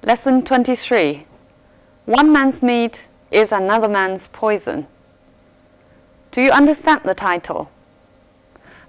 Lesson 23. One man's meat is another man's poison. Do you understand the title?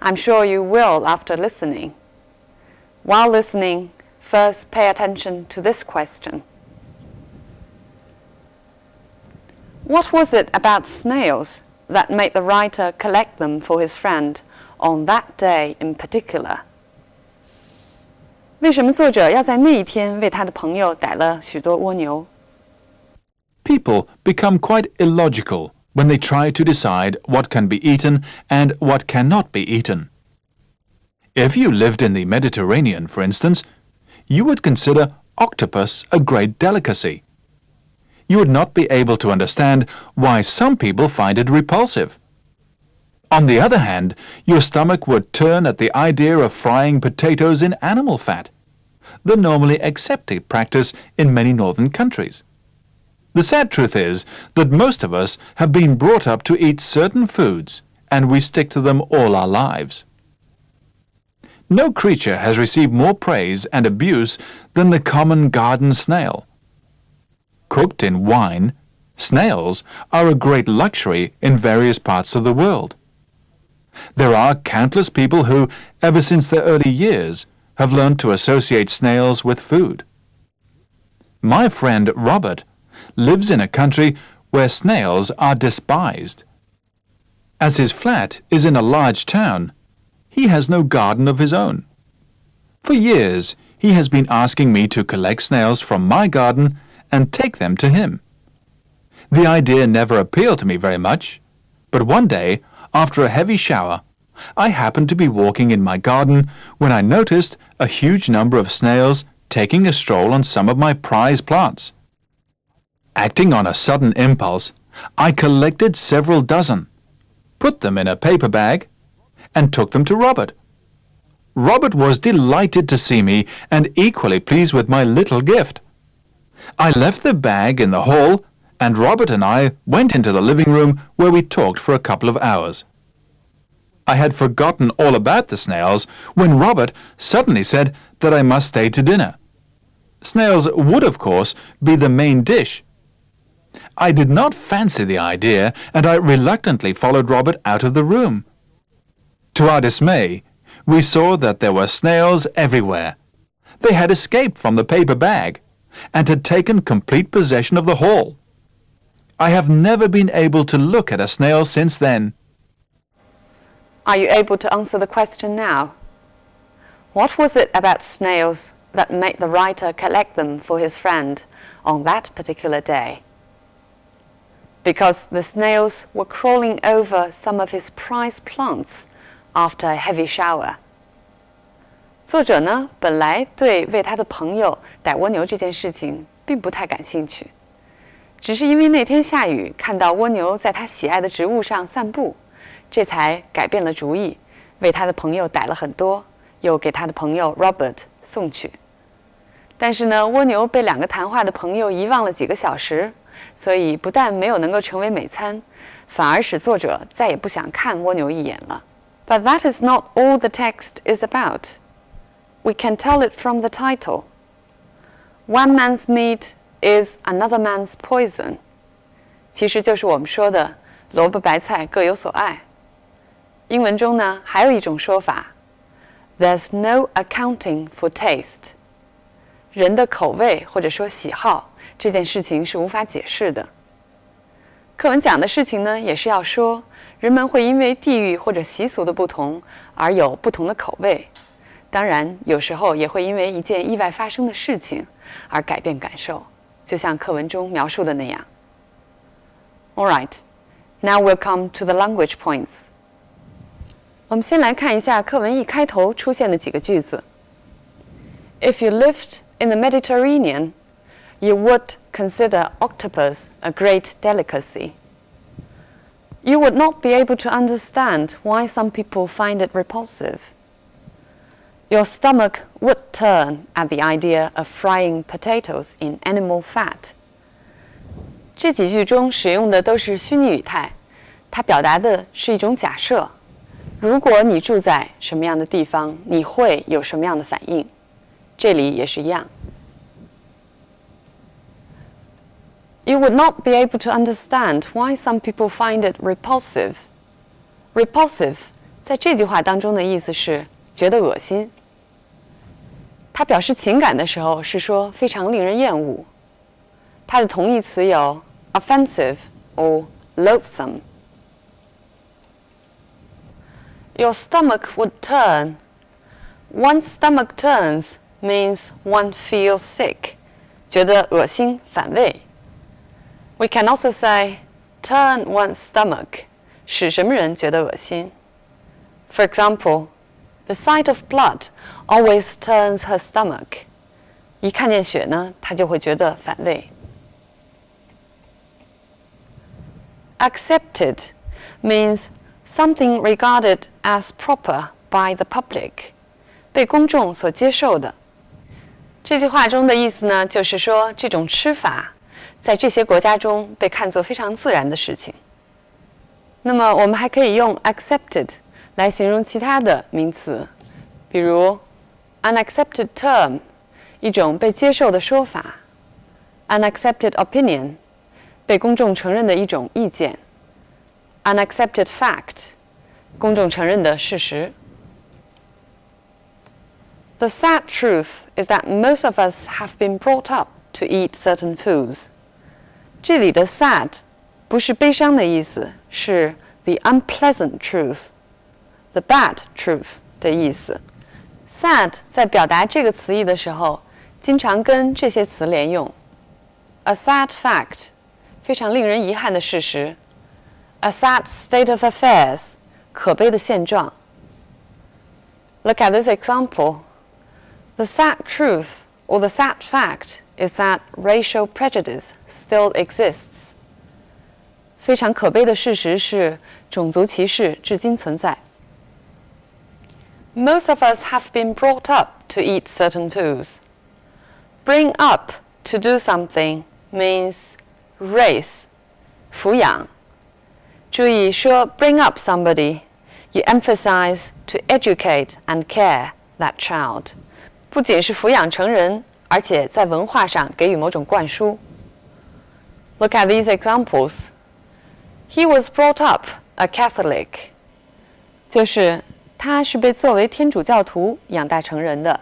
I'm sure you will after listening. While listening, first pay attention to this question. What was it about snails that made the writer collect them for his friend on that day in particular? 为什么作者要在那一天为他的朋友逮了许多蜗牛？ People become quite illogical when they try to decide what can be eaten and what cannot be eaten. If you lived in the Mediterranean, for instance, you would consider octopus a great delicacy. You would not be able to understand why some people find it repulsive. On the other hand, your stomach would turn at the idea of frying potatoes in animal fat, the normally accepted practice in many northern countries. The sad truth is that most of us have been brought up to eat certain foods, and we stick to them all our lives. No creature has received more praise and abuse than the common garden snail. Cooked in wine, snails are a great luxury in various parts of the world. There are countless people who, ever since their early years, have learned to associate snails with food. My friend Robert lives in a country where snails are despised. As his flat is in a large town, he has no garden of his own. For years, he has been asking me to collect snails from my garden and take them to him. The idea never appealed to me very much, but one day, after a heavy shower, I happened to be walking in my garden when I noticed a huge number of snails taking a stroll on some of my prize plants. Acting on a sudden impulse, I collected several dozen, put them in a paper bag, and took them to Robert. Robert was delighted to see me and equally pleased with my little gift. I left the bag in the hall, and Robert and I went into the living room where we talked for a couple of hours. I had forgotten all about the snails when Robert suddenly said that I must stay to dinner. Snails would, of course, be the main dish. I did not fancy the idea, and I reluctantly followed Robert out of the room. To our dismay, we saw that there were snails everywhere. They had escaped from the paper bag and had taken complete possession of the hall. I have never been able to look at a snail since then. Are you able to answer the question now? What was it about snails that made the writer collect them for his friend on that particular day? Because the snails were crawling over some of his prized plants after a heavy shower. 作者呢，本来对为他的朋友逮蜗牛这件事情并不太感兴趣，只是因为那天下雨，看到蜗牛在他喜爱的植物上散步，这才改变了主意，为他的朋友逮了很多，又给他的朋友 Robert 送去。但是呢，蜗牛被两个谈话的朋友遗忘了几个小时，所以不但没有能够成为美餐，反而使作者再也不想看蜗牛一眼了。But that is not all the text is about. We can tell it from the title. One man's meat is another man's poison. 其实就是我们说的萝卜白菜各有所爱。英文中呢，还有一种说法 There's no accounting for taste. 人的口味或者说喜好这件事情是无法解释的。课文讲的事情呢，也是要说人们会因为地域或者习俗的不同而有不同的口味。当然，有时候也会因为一件意外发生的事情而改变感受，就像课文中描述的那样。All right, now we'll come to the language points. 我们先来看一下课文一开头出现的几个句子。If you lived in the Mediterranean, you would consider octopus a great delicacy. You would not be able to understand why some people find it repulsive.Your stomach would turn at the idea of frying potatoes in animal fat. 这几句中使用的都是虚拟语态，它表达的是一种假设。如果你住在什么样的地方，你会有什么样的反应？这里也是一样。You would not be able to understand why some people find it repulsive. Repulsive 在这句话当中的意思是觉得恶心。它表示情感的时候是说非常令人厌恶。它的同义词有 offensive or loathsome. Your stomach would turn. One's stomach turns means one feels sick. 觉得恶心反胃。We can also say turn one's stomach. 使什么人觉得恶心 For example, the sight of blood always turns her stomach. 一看见血呢，她就会觉得反胃。Accepted means something regarded as proper by the public. 被公众所接受的。这句话中的意思呢，就是说这种吃法在这些国家中被看作非常自然的事情。那么我们还可以用 accepted 来形容其他的名词，比如 unaccepted term 一种被接受的说法 unaccepted opinion 被公众承认的一种意见 unaccepted fact 公众承认的事实。The sad truth is that most of us have been brought up to eat certain foods. 这里的 sad 不是悲伤的意思，是 the unpleasant truth, the bad truth 的意思。sad 在表达这个词义的时候，经常跟这些词连用。A sad fact 非常令人遗憾的事实。A sad state of affairs 可悲的现状。Look at this example. The sad truth or the sad fact is that racial prejudice still exists. 非常可悲的事实是，种族歧视至今存在。Most of us have been brought up to eat certain foods. Bring up to do something means raise, 抚养。注意说 bring up somebody, you emphasize to educate and care that child. 不仅是抚养成人，而且在文化上给予某种灌输。Look at these examples. He was brought up a Catholic. 就是他是被作为天主教徒养大成人的。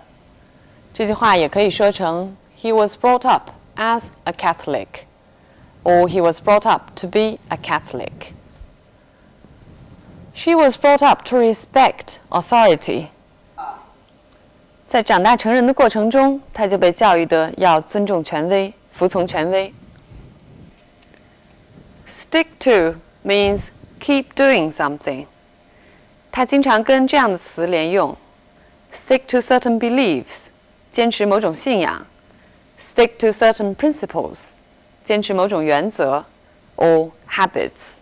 这句话也可以说成 He was brought up as a Catholic, or he was brought up to be a Catholic. She was brought up to respect authority. 在长大成人的过程中，他就被教育的要尊重权威，服从权威。Stick to means keep doing something. 它经常跟这样的词连用 ：stick to certain beliefs， 坚持某种信仰 ；stick to certain principles， 坚持某种原则 or habits.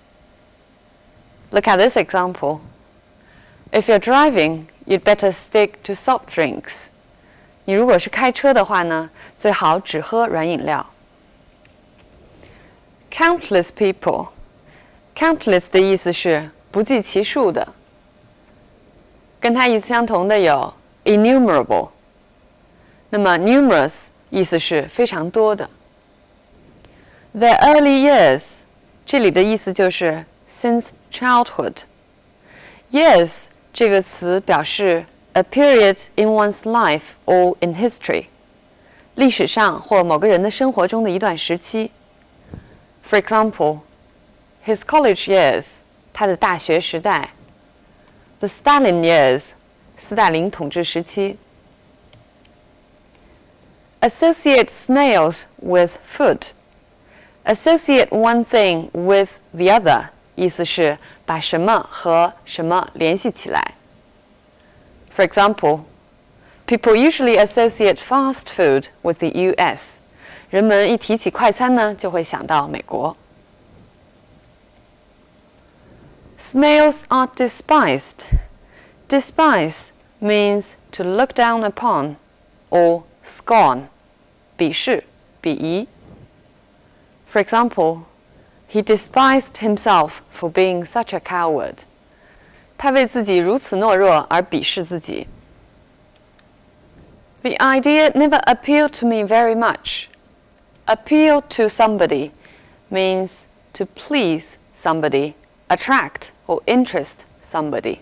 Look at this example. If you're driving, you'd better stick to soft drinks. 你如果是开车的话呢，最好只喝软饮料。Countless people. Countless 的意思是不计其数的，跟它意思相同的有 innumerable。那么 numerous 意思是非常多的。Their early years 这里的意思就是 since childhood。Years 这个词表示 a period in one's life or in history， 历史上或某个人的生活中的一段时期。For example, his college years, 他的大学时代。The Stalin years, 斯大林统治时期。Associate snails with food. Associate one thing with the other, 意思是把什么和什么联系起来。For example, people usually associate fast food with the US. 人们一提起快餐呢，就会想到美国。Snails are despised. Despise means to look down upon or scorn. 鄙视、鄙夷。For example, he despised himself for being such a coward. 他为自己如此懦弱而鄙视自己。The idea never appealed to me very much. Appeal to somebody means to please somebody, attract or interest somebody.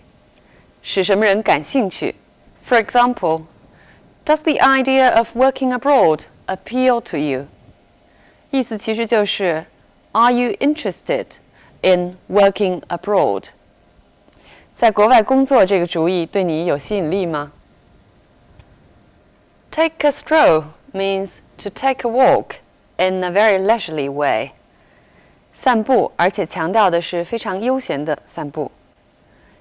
使什么人感兴趣。For example, does the idea of working abroad appeal to you? 意思其实就是 Are you interested in working abroad? 在国外工作这个主意对你有吸引力吗？ Take a stroll means to take a walk in a very leisurely way. 散步，而且强调的是非常悠闲的散步。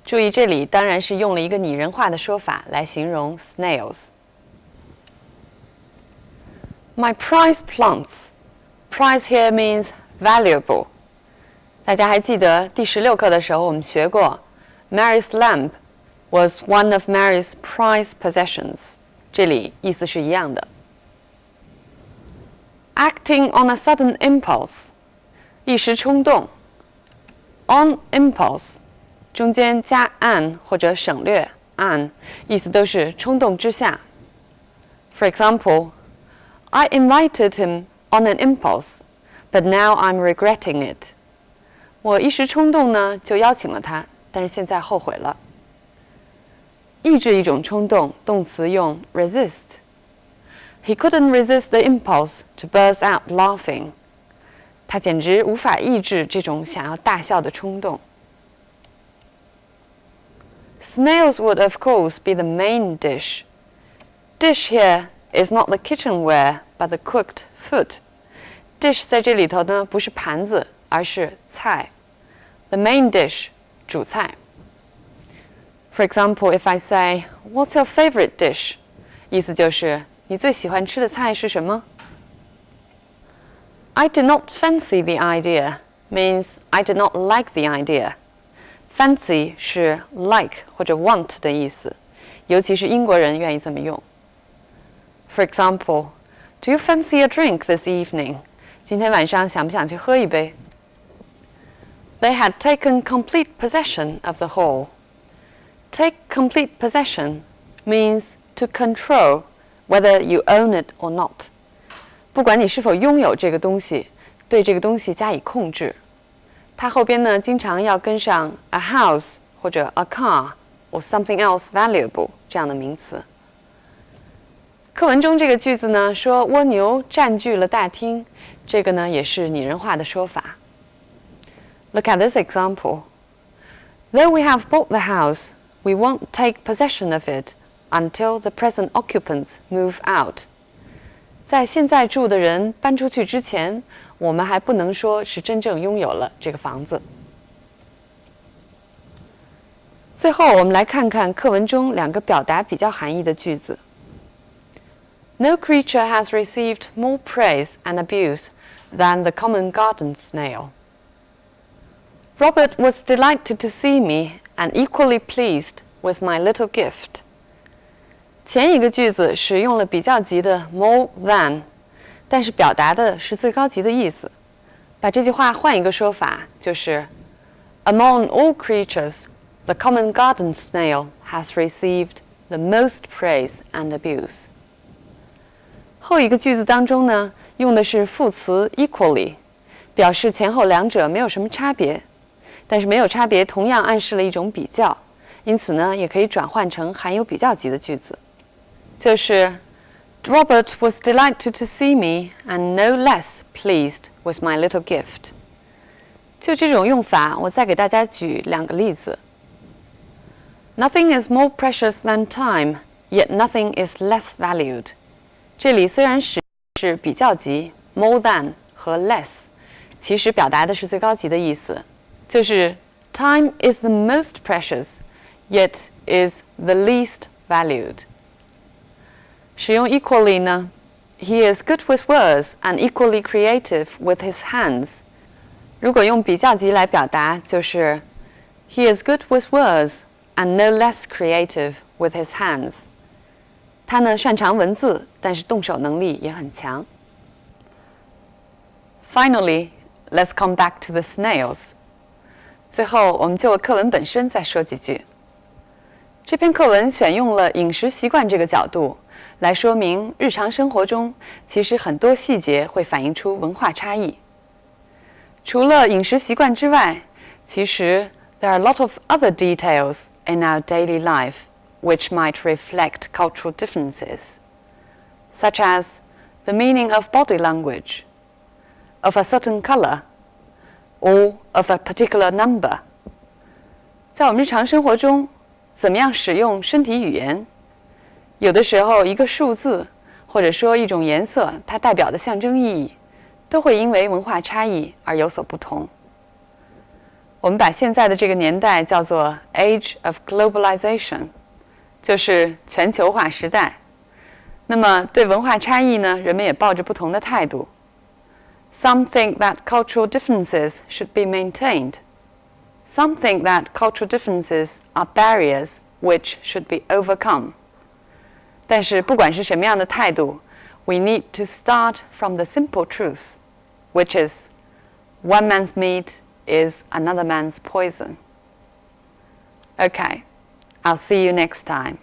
注意，这里当然是用了一个拟人化的说法来形容 snails. My prized plants. Prize here means valuable. 大家还记得第16课的时候我们学过 Mary's lamp was one of Mary's prized possessions. 这里意思是一样的。Acting on a sudden impulse. 一时冲动 On impulse. 中间加 an 或者省略 an, 意思都是冲动之下。For example, I invited him on an impulse, but now I'm regretting it. 我一时冲动呢，就邀请了他，但是现在后悔了。抑制一种冲动，动词用 resist. He couldn't resist the impulse to burst out laughing. 他简直无法抑制这种想要大笑的冲动。Snails would, of course, be the main dish. Dish here is not the kitchenware, but the cooked food. Dish 在这里头呢，不是盘子，而是菜。The main dish, 主菜。For example, if I say, "What's your favorite dish?" 意思就是你最喜欢吃的菜是什么？ I did not fancy the idea means I did not like the idea. Fancy 是 like 或者 want 的意思，尤其是英国人愿意这么用。For example, do you fancy a drink this evening? 今天晚上想不想去喝一杯？ They had taken complete possession of the hall. Take complete possession means to control whether you own it or not. 不管你是否拥有这个东西，对这个东西加以控制。它后边呢，经常要跟上 a house 或者 a car or something else valuable 这样的名词。课文中这个句子呢，说蜗牛占据了大厅，这个呢也是拟人化的说法。Look at this example. Though we have bought the house, we won't take possession of it until the present occupants move out. 在现在住的人搬出去之前，我们还不能说是真正拥有了这个房子。最后，我们来看看课文中两个表达比较含义的句子。No creature has received more praise and abuse than the common garden snail. Robert was delighted to see me and equally pleased with my little gift. 前一个句子使用了比较级的 more than， 但是表达的是最高级的意思。把这句话换一个说法，就是 Among all creatures, the common garden snail has received the most praise and abuse. 后一个句子当中呢，用的是副词 equally， 表示前后两者没有什么差别，但是没有差别同样暗示了一种比较，因此呢，也可以转换成含有比较级的句子，就是 Robert was delighted to see me and no less pleased with my little gift. 就这种用法，我再给大家举两个例子。Nothing is more precious than time, yet nothing is less valued. 这里虽然是比较级 more than 和 less， 其实表达的是最高级的意思，就是 time is the most precious, yet is the least valued. 使用 equally 呢 He is good with words and equally creative with his hands. 如果用比较级来表达，就是 He is good with words and no less creative with his hands. 他呢擅长文字，但是动手能力也很强。Finally, let's come back to the snails. 最后，我们就课文本身再说几句。这篇课文选用了饮食习惯这个角度，来说明日常生活中其实很多细节会反映出文化差异。除了饮食习惯之外，其实 there are a lot of other details in our daily life which might reflect cultural differences, such as the meaning of body language, of a certain color, or of a particular number. 在我们日常生活中，怎么样使用身体语言？有的时候，一个数字或者说一种颜色，它代表的象征意义，都会因为文化差异而有所不同。我们把现在的这个年代叫做 Age of Globalization， 就是全球化时代。那么对文化差异呢，人们也抱着不同的态度。Some think that cultural differences should be maintained. Some think that cultural differences are barriers which should be overcome. 但是不管是什么样的态度， we need to start from the simple truth, which is one man's meat is another man's poison. Okay, I'll see you next time.